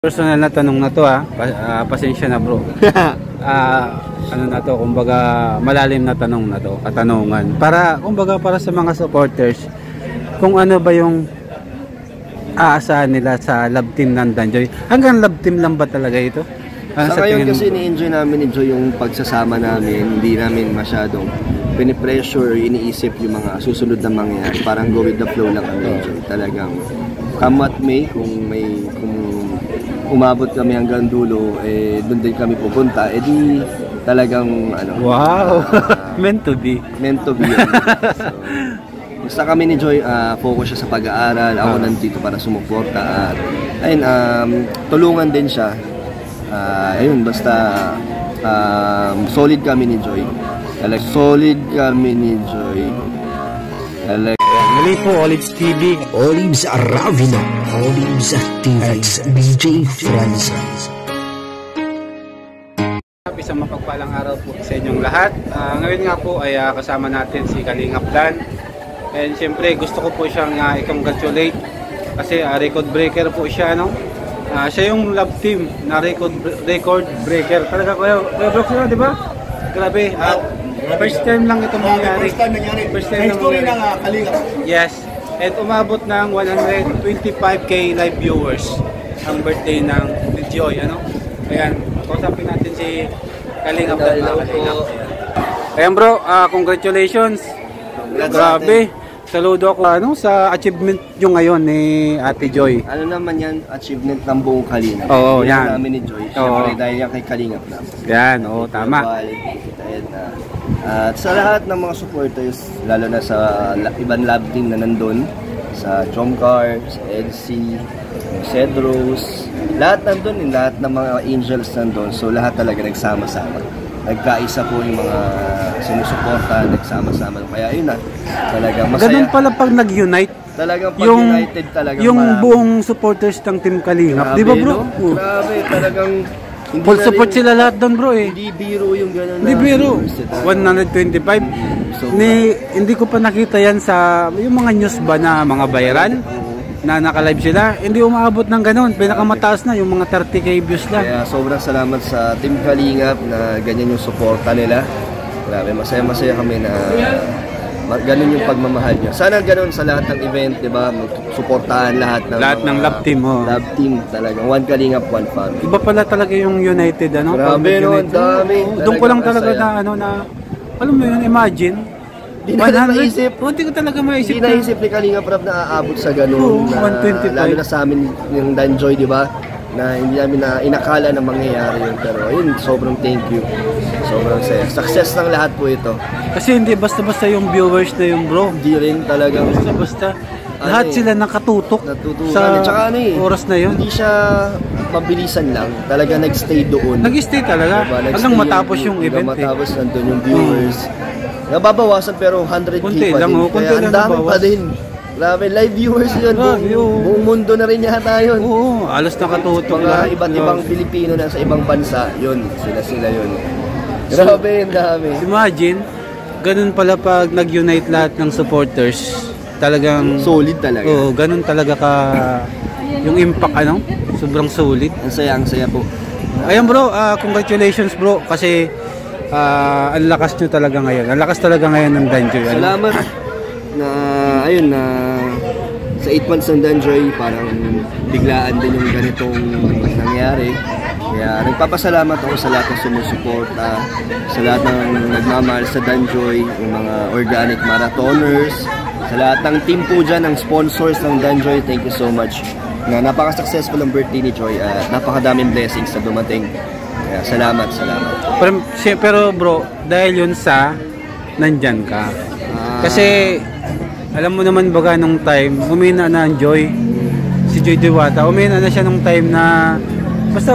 Personal na tanong na to pasensya na bro. Ano na to, kumbaga malalim na tanong na to, katanungan. Para kumbaga para sa mga supporters, kung ano ba yung aasahan nila sa love team ng Danjoy. Hanggang love team lang ba talaga ito? Sa ngayon kasi ni-enjoy namin yung pagsasama namin, hindi namin masyadong pinipressure, iniisip yung mga susunod na mangyayari. Parang go with the flow lang kami enjoy. Talagang come what may, kung umabot kami hanggang dulo, doon din kami pupunta, di talagang ano. Wow! Meant to be. Meant to be. So, basta kami ni Joy, focus siya sa pag-aaral, ako nandito para sumuporta at ayun, tulungan din siya. Ayun, basta solid kami ni Joy. Solid kami ni Joy. Muli po, Olives TV. Olives Aravino. Olives TV. DJ Franz. Isang mapagpalang araw po sa inyong lahat. Ngayon nga po ay kasama natin si Kalingap Dan. And siyempre gusto ko po siyang i-congratulate kasi record breaker po siya, no? Siya yung love team na record breaker. Talaga Kuya Brooks, di ba? Grabe. First time lang ito mangyari. First time lang Kalingap. Yes. And umabot ng 125k live viewers ang birthday ng Joy, ano? Ayan, kausapin natin si Kalingap Dan. Ayan bro, congratulations. Grabe. Saludo ako sa achievement nyo ngayon ni Ate Joy. Ano naman yan, achievement ng buong Kalingap. Oo, yan. Namin ni Joy. Siyempre dahil yan kay Kalingap na. Yan, oo, tama. At sa lahat ng mga supporters, lalo na sa ibang lab team na nandun, sa Chomcar, sa EDC, Cedros, lahat nandun, lahat ng mga angels nandun. So lahat talaga nagsama-sama. Nagkaisa po yung mga sinusuporta, nagsama-sama. Kaya yun talagang masaya. Ganun pala pag nag-unite. Talagang pag-united talaga. Yung buong supporters ng Team Kalingap. Di ba bro? No? Grabe, talagang full support sila lahat doon bro eh. Hindi biro yung gano'n. Hindi biro. 125. Hindi ko pa nakita yan sa yung mga news ba na mga viral na naka-live sila. Hindi umaabot ng gano'n. Pinakamataas na yung mga 30k views lang. Kaya sobrang salamat sa Team Kalingap na ganyan yung suporta nila. Grabe, masaya-masaya kami na ganun yung pagmamahal niya. Sana ganun sa lahat ng event, di ba? Suportahan lahat ng love team. Love team talaga. One Kalingap, one family. Iba pala talaga yung united, ano? Grabe, no? Dami. Doon ko lang talaga na alam mo yun, imagine. Hindi na maisip. Hindi ko talaga maisip. Hindi naisip ni Kalingap Rap na aabot sa ganun. 125. Lalo na sa amin yung Danjoy, di ba? Na hindi namin na inakala na mangyayari yun. Pero ayun, sobrang thank you. Sobrang saya. Success ng lahat po ito. Kasi hindi basta-basta yung viewers na yung bro. Hindi rin talagang basta-basta. Lahat sila nakatutok sa tsaka oras na yun. Hindi siya mabilisan lang. Talaga nag-stay doon. Nag-stay talaga. Hanggang matapos yung event. Matapos nandun yung viewers. Nababawasan pero 100k kunti pa lang, din. Kaya ang dami pa din. Grabe, live viewers yun. Buong mundo na rin yata yun. Oo, alas nakatutok. Mga iba't ibang Pilipino na sa ibang bansa, yun. Sila yun. Grabe, yung dami. Imagine, ganun pala pag nag-unite lahat ng supporters. Talagang solid talaga. Oo, ganun talaga yung impact, sobrang solid. Ang saya po. Ayan bro, congratulations bro. Kasi ang lakas nyo talaga ngayon. Ang lakas talaga ngayon ng Danjoy. Salamat na ayun na sa 8 months ng Danjoy parang biglaan din yung ganitong nangyari. Kaya nagpapasalamat ako sa lahat ng sumusuporta, sa lahat ng nagmamahal sa Danjoy, yung mga organic marathoners, sa lahat ng team po dyan, ng sponsors ng Danjoy. Thank you so much. Napaka-successful ang birthday ni Joy at napakadaming blessings na dumating. Kaya salamat. Pero bro, dahil yun sa nandyan ka. Kasi alam mo naman baga nung time, umina na ang Joy. Si Joy Diwata, umina na siya nung time na basta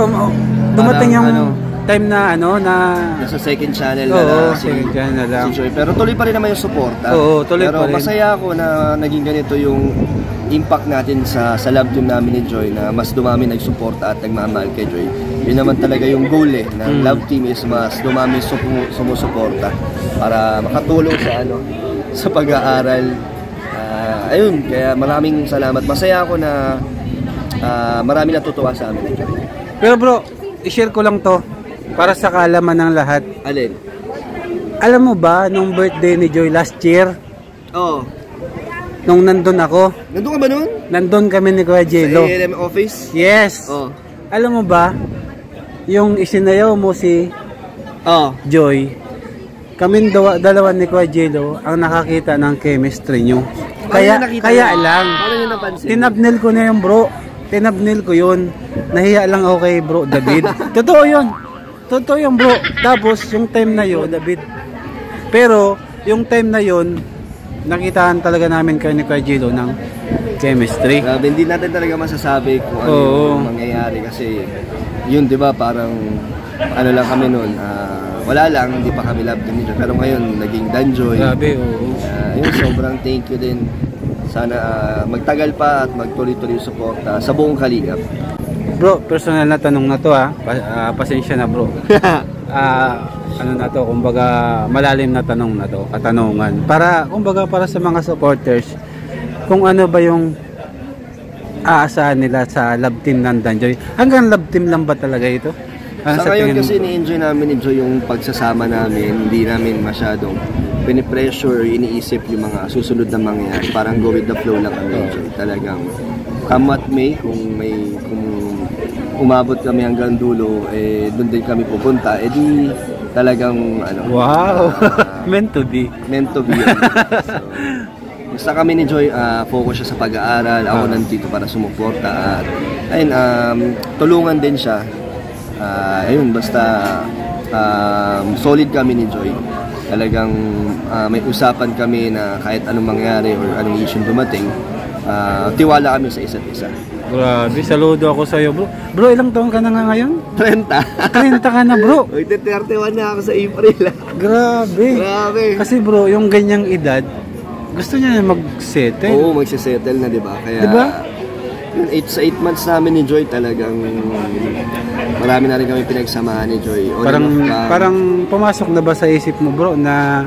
dumating yung time na nasa second channel second channel lang. Si Joy. Pero tuloy pa rin naman yung suporta. Oo, tuloy pa rin. Pero masaya ako na naging ganito yung impact natin sa love team namin ni Joy, na mas dumami nagsuporta at nagmamahal kay Joy. Yun naman talaga yung goal ng love team, is mas dumami sumusuporta para makatulong sa pag-aaral. Ayun, kaya maraming salamat. Masaya ako na marami natutuwa sa amin ni Joy. Pero bro, i-share ko lang to para sa kaalaman ng lahat. Alin? Alam mo ba, nung birthday ni Joy last year, Oo. nung nandun ako, Nandun ka ba nun? nandun kami ni Kuya Sa Jello. ALM office? Yes. Oo. Alam mo ba, yung isinayaw mo si Oo. Joy, kaming dalawa ni Kuya Jello ang nakakita ng chemistry nyo. Kaya, Paano nakita kaya mo? lang, Paano nyo napansin? tinabnil ko na yun bro. Tinabnil ko yun. Nahiya lang ako kay bro David. Totoo yun. Totoo yun bro. Tapos yung time na yun, David. Pero yung time na yun, nakitaan talaga namin kayo ni Kuya Jello ng chemistry. Grabe, hindi natin talaga masasabi kung ano Oo. yung mangyayari kasi yun, di ba, parang ano lang kami nun, wala lang, hindi pa kami love team ni Joy. Pero ngayon, naging Danjoy. Grabe, oo. Yun, sobrang thank you din. Sana magtagal pa at magtuloy-tuloy yung support sa buong Kalingap. Bro, personal na tanong na to pasensya na bro. Ano na to, kumbaga malalim na tanong na to, katanungan. Para, kumbaga para sa mga supporters, kung ano ba yung aasahan nila sa love team ng Danjoy. Hanggang love team lang ba talaga ito? Sa ngayon kasi ni-enjoy namin ni Joy yung pagsasama namin, hindi namin masyadong pinipressure, iniisip yung mga susunod na mangyayari. Parang go with the flow lang kami, Joy. Talagang come what may, kung umabot kami hanggang dulo, doon din kami pupunta, di talagang ano. Wow! Meant to be. Meant to be. So, basta kami ni Joy, focus siya sa pag-aaral. Ako nandito para sumuporta. At ayun, tulungan din siya. Ayun, basta solid kami ni Joy. Talagang may usapan kami na kahit anong mangyari or anong issue dumating, tiwala kami sa isa't isa. Grabe, saludo ako sa'yo bro. Bro, ilang taon ka na nga ngayon? 30. 30 ka na bro. 31 na ako sa April. Grabe. Grabe. Kasi bro, yung ganyang edad, gusto niya na mag-settle. Oo, magsisettle na, di ba? Kaya, diba? Yun, 8 months namin ni Joy talagang marami na rin kami pinagsamahan ni Joy. Parang pumasok na ba sa isip mo bro na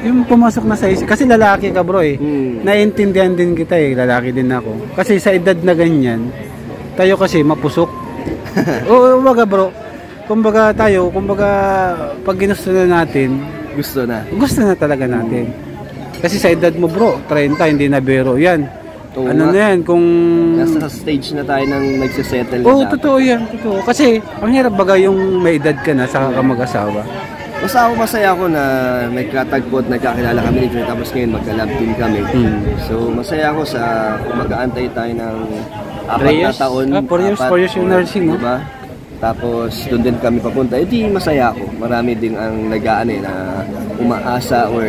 yung pumasok na sa isip, kasi lalaki ka bro naiintindihan din kita lalaki din ako. Kasi sa edad na ganyan, tayo kasi mapusok. Oo, kumbaga bro, kumbaga pag ginusto na natin, gusto na talaga natin. Kasi sa edad mo bro, 30, hindi na biro yan. Oo, ano na yan, kung nasa stage na tayo nang nagsisettle na. Oo, totoo yan, totoo. Kasi ang hirap baga yung may edad ka na saka ka mag-asawa. Basta ako masaya ako na nagkatagpo at nagkakilala kami ni Joy, tapos ngayon magka-love team kami. So masaya ako sa kung mag-aantay tayo ng 4 na taon. 4 years yung nursing, no? Diba? Tapos doon din kami papunta. Di masaya ako. Marami din ang na umaasa or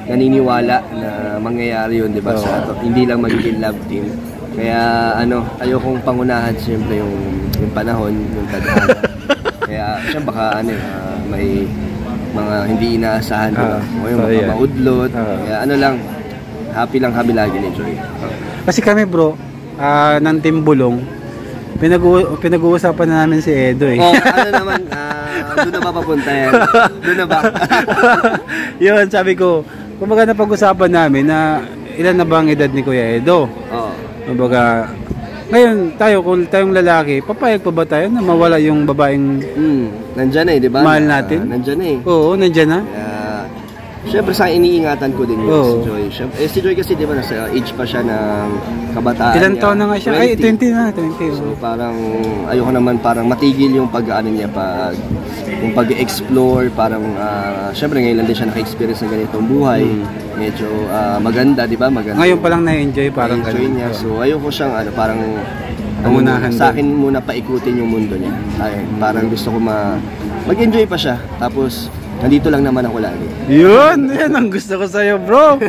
naniniwala na mangyayari yun, diba? Hindi lang magiging love team. Kaya ayokong pangunahan siyempre yung panahon, yung tadhana. Kaya siya baka may mga hindi inaasahan, diba? O yung mga maudlot. Kaya happy lang kami lagi ni Joy. Kasi kami bro, ng Team Bulong, pinag-uusapan na namin si Edo ano naman, doon na ba papunta yan? Doon na ba? Yun, sabi ko, kumbaga napag-usapan namin na ilan na ba ang edad ni Kuya Edo? Kumbaga, ngayon kung tayong lalaki, papayag pa ba tayo na mawala yung babaeng nandyan na di ba? Mahal natin? Nandyan na Oo, nandyan na. Siyempre sa iniingatan ko din yun si Joy. Si Joy kasi di ba nasa age pa siya ng kabataan. Ilan taon na nga siya? 20. Ay, 20 na. 20. So parang ayoko naman parang matigil yung niya yung pag-explore. Parang siyempre ngayon lang din siya naka-experience ng ganitong buhay. Medyo maganda, di ba? Maganda. Ngayon pa lang na-enjoy parang ganun niya. So ayoko siyang parang sa akin muna paikutin yung mundo niya. Parang gusto ko mag-enjoy pa siya. Tapos nandito lang naman ako lagi. Yun ang gusto ko sa'yo bro.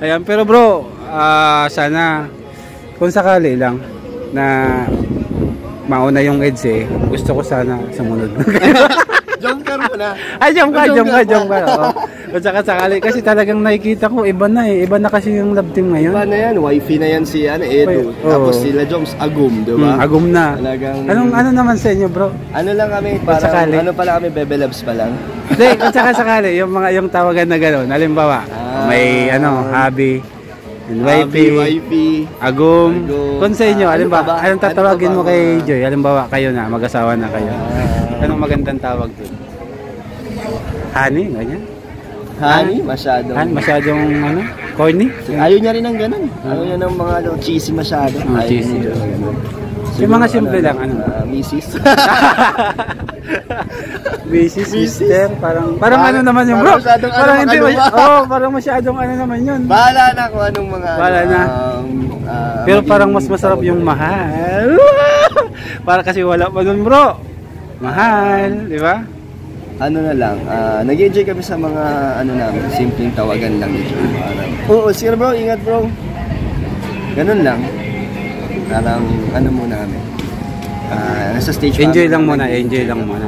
Ayan, pero bro, sana kung sakali lang na mauna yung EDSE, gusto ko sana sumunod. Jump car mo na. Ay, jump car. Kung sakali, kasi talagang nakikita ko, iba na kasi yung love team ngayon. Iba na yan, wifey na yan si Edo. Tapos sila Joms, agum, diba? Agum na. Talagang Ano naman sa inyo bro? Ano lang kami, parang pala kami, Bebe Loves pa lang. Hindi, kung sakali, yung tawagan na gano'n, halimbawa, may hobby, and wifey, Agum. Kung sa inyo, anong tatawagin mo kay Joy? Halimbawa kayo na, mag-asawa na kayo. Anong magandang tawag doon? Honey, ganyan? Honey, masyadong corny? Ayaw niya rin ng ganun. Ayaw niya ng mga cheesy masyado. Cheesy. Yung mga simple lang, Mrs. Mrs. Sister, parang ano naman yung bro? Parang hindi, parang masyadong ano naman yun. Bahala na kung anong mga pero parang mas masarap yung mahal. Para kasi wala pa dun bro. Mahal, di ba? Ano na lang, nag-enjoy kami sa mga namin, simpleng tawagan lang dito. Oo, sige bro, ingat bro. Ganun lang. Parang muna kami. Nasa stage enjoy lang muna.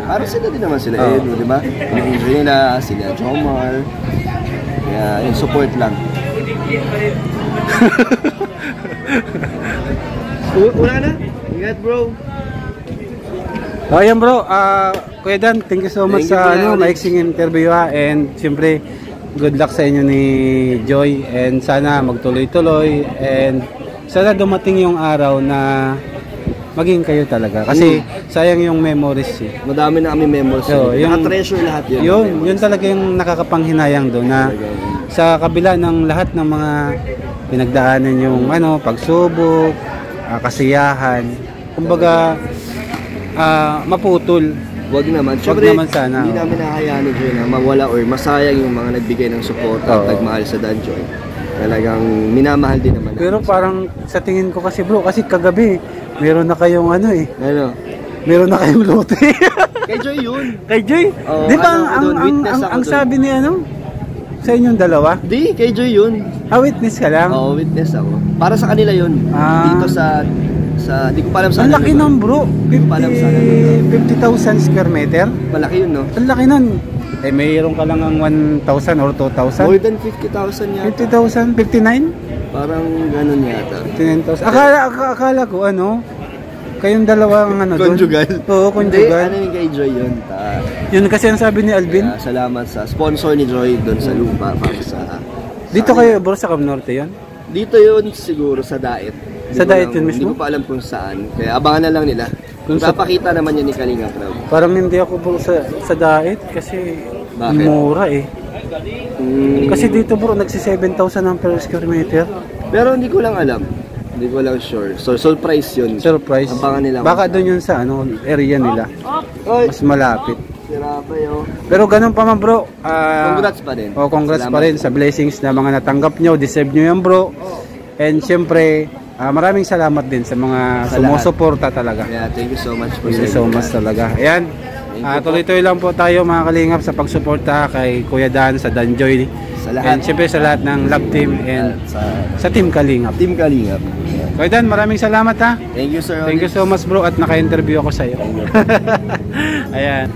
Para sila din naman sila, Edo, di ba? Enjoy nila, sila Jomar. Kaya, yung support lang. Wala na? Ingat bro. Ayan bro, Kuya Dan, thank you so much sa maiksing interview and siyempre good luck sa inyo ni Joy and sana magtuloy-tuloy and sana dumating yung araw na maging kayo talaga kasi sayang yung memories Madami na kami memories. Naka-treasure lahat yun. Yun talaga yung nakakapanghinayang doon na sa kabila ng lahat ng mga pinagdaanan yung pagsubok, kasiyahan, kumbaga maputol. Wag naman. Siyempre, sana. Hindi namin nakayanin na mawala or masayang yung mga nagbigay ng suporta at nagmahal sa Danjoy. Talagang minamahal din naman. Pero parang sa tingin ko kasi bro, kasi kagabi meron na kayong meron na kayong lote. Kay Joy yun. Kay Joy? Di ba ang sabi ni sa inyong dalawa? Di, kay Joy yun. Witness ka lang? Oo, witness ako. Para sa kanila yun. Dito sa di ko pa alam saan. Ang laki nun bro. 50,000 square meter? Malaki yun, no? Ang laki nun. Mayroon ka lang ang 1,000 or 2,000? More than 50,000 yata. 50,000? 59? Parang ganun yata. 59,000. Akala ko kayong dalawa ang conjugal? Oo, conjugal. Hindi, yung kay Joy yun. Yun kasi ang sabi ni Alvin. Salamat sa sponsor ni Joy doon sa lupa para sa... Dito kayo bro sa Cam Norte yun? Dito yun siguro sa Daet. Sa Daet yun mismo? Hindi ko pa alam kung saan. Kaya abangan na lang nila. Papakita naman yan ni Kalinga Crowd. Parang hindi ako bro sa Daet kasi mura Kasi dito bro nagsi 7,000 ang per square meter. Pero hindi ko lang alam. Hindi ko lang sure. So surprise yun. Surprise. Abangan nila. Baka doon yun sa area nila. Mas malapit. Sirapayo. Pero ganun pa man bro. Congrats pa din. Congrats pa rin sa blessings na mga natanggap nyo. Deserve nyo yan bro. And syempre, maraming salamat din sa mga sumusuporta talaga. Yeah, thank you so much po. Thank you so much talaga. Ayan. Tuloy-tuloy lang po tayo mga kalingap sa pagsuporta kay Kuya Dan sa Danjoy. Sa lahat. And syempre sa lahat ng love team and sa Team Kalingap. Team Kalingap. Kuya Dan, maraming salamat ha. Thank you sir. Thank you so much bro at naka-interview ako sa iyo. Ayan.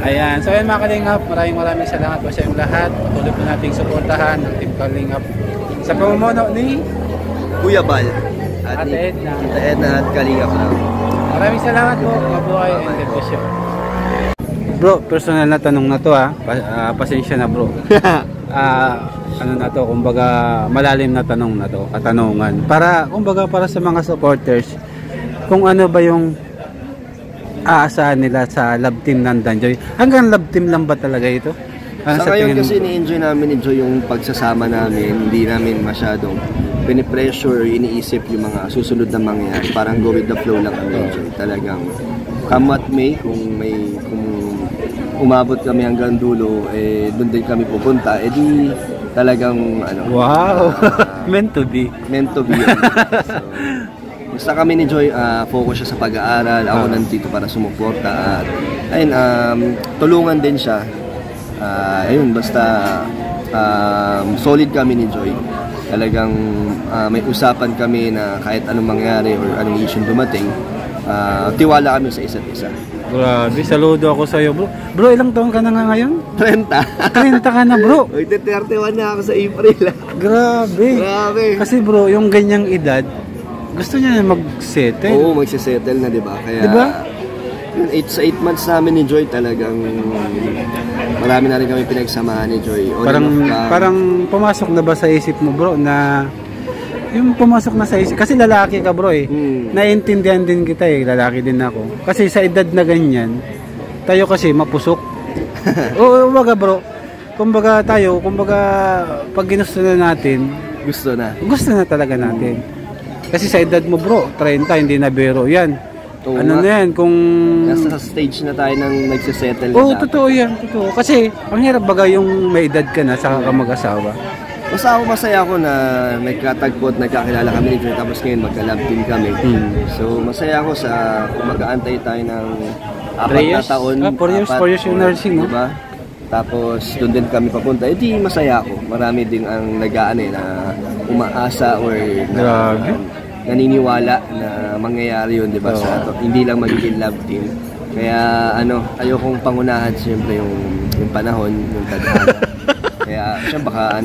Ayan. So ayan mga kalingap, maraming salamat po sa inyong lahat. Patuloy po nating suportahan ng Team Kalingap sa pamumuno ni Kuya Bal at Ate Edna. Ate Edna at Kalingap na. Maraming salamat po. Mabuhay and devotion. Bro, personal na tanong na to pasensya na bro. Ano na to, kumbaga malalim na tanong na to, katanungan. Para sa mga supporters, kung ano ba yung aasahan nila sa love team ng Danjoy. Hanggang love team lang ba talaga ito? Sa ngayon kasi ni-enjoy namin yung pagsasama namin. Hindi namin masyadong pinipressure, iniisip yung mga susunod na mangyayari. Parang go with the flow lang ang enjoy. Talagang come what may, kung umabot kami hanggang dulo, doon din kami pupunta. Di talagang wow! Meant to be. Meant to be. So, basta kami ni Joy, focus siya sa pag-aaral. Ako nandito para sumuporta. At ayun, tulungan din siya. Ayun, basta solid kami ni Joy. Talagang may usapan kami na kahit anong mangyari or anong issue dumating, tiwala kami sa isa't isa. Grabe, saludo ako sa iyo bro. Bro, ilang taon ka na nga ngayon? 30. 30 ka na bro. 31 na ako sa April. Grabe. Kasi bro, yung ganyang edad, gusto niya mag-settle. Oo, magsisettle na, diba? Kaya, diba? Sa 8 months namin ni Joy talagang marami na rin kami pinagsamahan ni Joy. Parang pumasok na ba sa isip mo bro na yung pumasok na sa isip, kasi lalaki ka bro eh. Naiintindihan din kita eh, lalaki din ako. Kasi sa edad na ganyan, tayo kasi mapusok. Oo, kumbaga bro, kumbaga pag ginusto na natin, gusto na talaga natin. Kasi sa edad mo bro, 30, hindi na biro yan. Ano na yan, kung... Nasa stage na tayo nang nagsisettle na. Oo, totoo yan, totoo. Kasi, ang hirap baga yung may edad ka na, saka ka mag-asawa. Basta ako masaya ako na nagkatagpo at nagkakilala kami ni Joy, tapos ngayon magka-love team kami. So, masaya ako sa kung mag-aantay tayo ng 4 na taon. 4 years yung nursing, no? Diba? Tapos, doon din kami papunta. Di masaya ako. Marami din ang nag-aano na umaasa or naniniwala na mangyayari yun, di ba? Hindi lang magiging love team. Kaya ayokong pangunahan siyempre yung panahon, yung tadhana. Kaya siya baka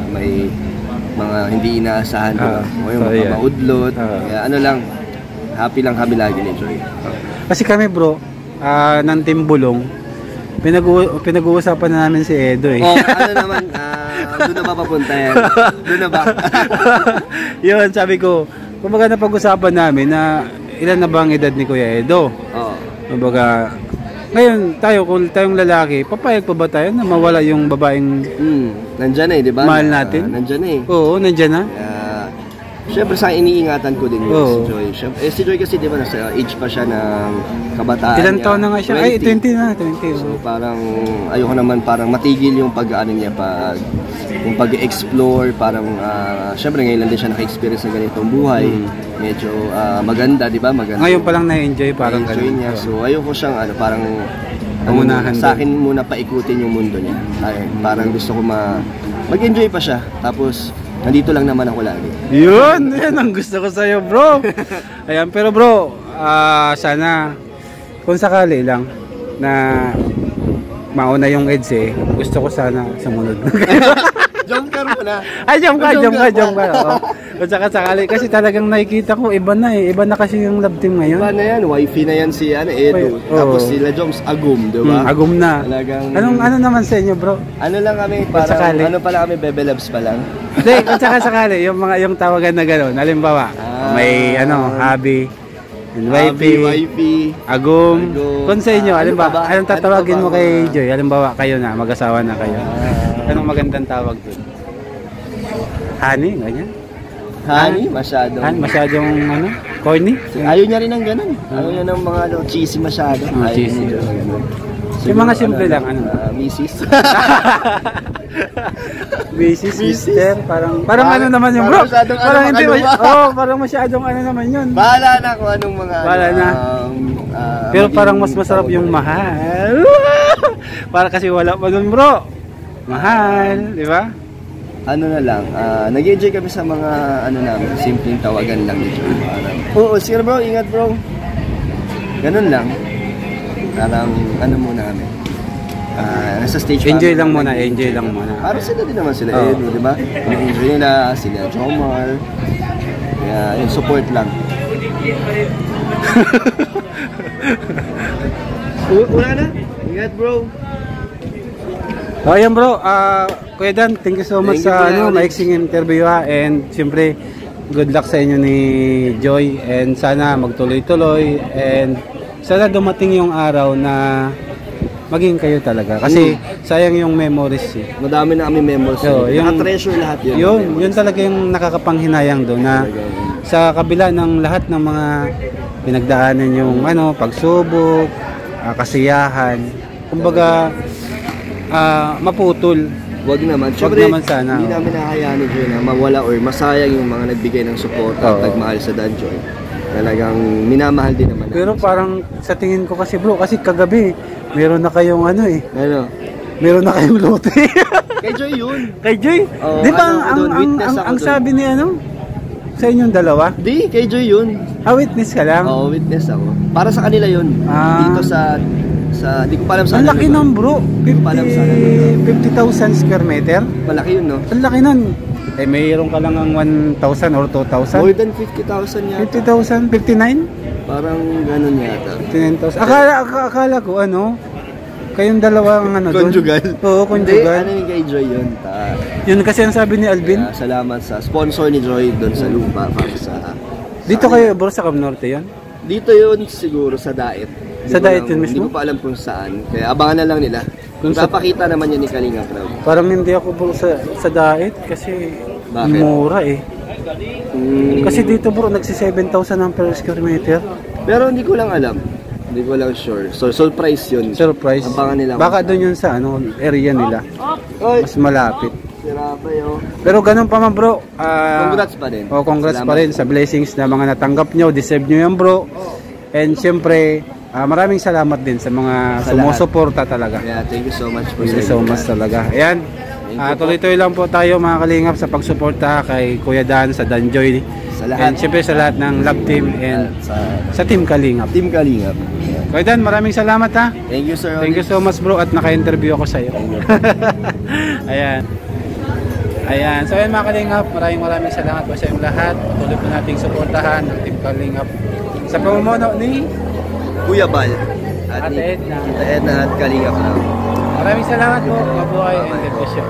may mga hindi inaasahan, o yung mga maudlot. Kaya happy lang kami lagi ni Joy. Kasi kami bro, ng Team Bulong, pinag-uusapan na namin si Edo eh. Doon na ba papunta yan? Doon na ba? Yun, sabi ko, kumbaga napag-usapan namin na ilan na ba ang edad ni Kuya Edo? Kumbaga, ngayon kung tayong lalaki, papayag pa ba tayo na mawala yung babaeng nandyan na di ba? Mahal natin? Nandyan na Oo, nandyan na. Siyempre sa iniingatan ko din yun si Joy. Si Joy kasi di ba nasa age pa siya ng kabataan. Ilang taon na nga siya? 20. Ay, 20 na. 20. So parang ayoko naman parang matigil yung pag-ano niya yung pag-explore, parang siyempre ngayon lang din siya naka-experience ng ganitong buhay. Medyo maganda, di ba? Maganda. Ngayon pa lang na-enjoy parang ganun niya. So ayoko siyang parang sa akin muna paikutin yung mundo niya. Parang gusto ko mag-enjoy pa siya. Tapos nandito lang naman ako lagi. Yun ang gusto ko sa'yo bro. Ayan, pero bro, sana kung sakali lang na mauna yung EDS gusto ko sana sumunod. Jump car muna. Ay, jump ka. Kung sakali, kasi talagang nakikita ko, iba na kasi yung love team ngayon. Iba na yan, wifi na yan si Edo. Tapos sila Joms, Agum, diba? Agum na. Talagang... Ano naman sa inyo bro? Ano lang kami, parang, pala kami, Bebe Loves pa lang. Hindi, kung sakali, yung tawagan na gano'n, halimbawa, may hobby, wifi, Agum. Kung sa inyo, halimbawa, anong tatawagin mo kay Joy? Halimbawa, kayo na, mag-asawa na kayo. Anong magandang tawag doon? Honey, ganyan? Honey, masyadong corny? Ayaw niya rin ng ganun. Ayaw niya ng mga cheesy masyado. Cheesy. Yung mga simple lang, Mrs. Mrs. Mister, parang ano naman yung bro? Parang hindi parang masyadong ano naman yun. Bahala na kung anong mga pero parang mas masarap yung mahal. Para kasi wala pa dun bro. Mahal, di ba? Ano na lang, nag-enjoy kami sa mga namin, simpleng tawagan lang dito. Oo, sige bro, ingat bro. Ganun lang. Parang muna kami. Nasa stage enjoy lang muna. Para sila din naman sila, Edo, di ba? Enjoy nila, sila Jomar. Kaya, yung support lang. Wala na. Ingat bro. So ayan bro, Kuya Dan, thank you so much sa maiksing interview and siyempre good luck sa inyo ni Joy and sana magtuloy-tuloy and sana dumating yung araw na maging kayo talaga kasi sayang yung memories Madami na kami memories. Naka-treasure lahat yun. Yun talaga yung nakakapanghinayang doon na sa kabila ng lahat ng mga pinagdaanan yung pagsubok, kasiyahan, kumbaga maputol. Wag naman sana. Hindi namin nakakayanin dyan na mawala or masayang yung mga nagbigay ng support at nagmahal sa Danjoy. Talagang minamahal din naman. Pero parang sa tingin ko kasi bro, kasi kagabi meron na kayong meron na kayong lote. Kay Joy yun. Kay Joy? Di ba ang sabi ni sa inyong dalawa? Di, kay Joy yun. Witness ka lang? Oo, witness ako. Para sa kanila yun. Dito sa di ko pa alam saan. Ang laki nun bro. 50,000 square meter? Malaki yun no? Ang laki nun. eh mayroon ka lang ang 1,000 or 2,000. More than 50,000 yata. 50,000? 59? Parang ganun yata. 59,000. Akala ko ano, kayong dalawa ang ano doon. Conjugal? Oo, Hindi, conjugal. ano yung kay Joy yun. Yun kasi ang sabi ni Alvin. Kaya salamat sa sponsor ni Joy doon sa lupa para sa... Dito kayo bro sa Cam Norte yun? Dito yun siguro sa Daet. Sa Daet yun mismo? Hindi ko pa alam kung saan. Kaya abangan na lang nila. Kung sa- Papakita naman yan ni Kalinga Crowd. Parang hindi ako bro sa Daet kasi Bakit? mura eh. Mm, Kasi dito bro, nagsi 7,000 ang per square meter. pero hindi ko lang alam. Hindi ko lang sure. So, surprise yun. Surprise. Abangan nila. Baka doon yun sa ano, area nila. Oy, Mas malapit. sira pa yun. Pero ganun pa man bro. Congrats pa din. Oh, congrats Salamat. pa rin sa blessings na mga natanggap nyo. Deserve nyo yan bro. And syempre, maraming salamat din sa mga Sa sumusuporta talaga. Yeah, thank you so much po Thank you sa so inyo. much talaga. Ayan. Thank you po. Tuloy-tuloy lang po tayo mga kalingap sa pagsuporta kay Kuya Dan sa Danjoy. Sa lahat. And syempre sa lahat ng love team and sa Team Kalingap. Team Kalingap. Kuya Dan, maraming salamat ha. Thank you, sir. Thank you so much bro at naka-interview ako sa iyo. Ayan. Ayan. So ayan mga Kalingap, maraming salamat po sa inyong lahat. Patuloy po nating suportahan ng Team Kalingap sa pamumuno ni Kuya Bal. At Ate ni Edna. Ate Edna at Kalingap Crowd. Maraming salamat po. Mabuhay and God bless you.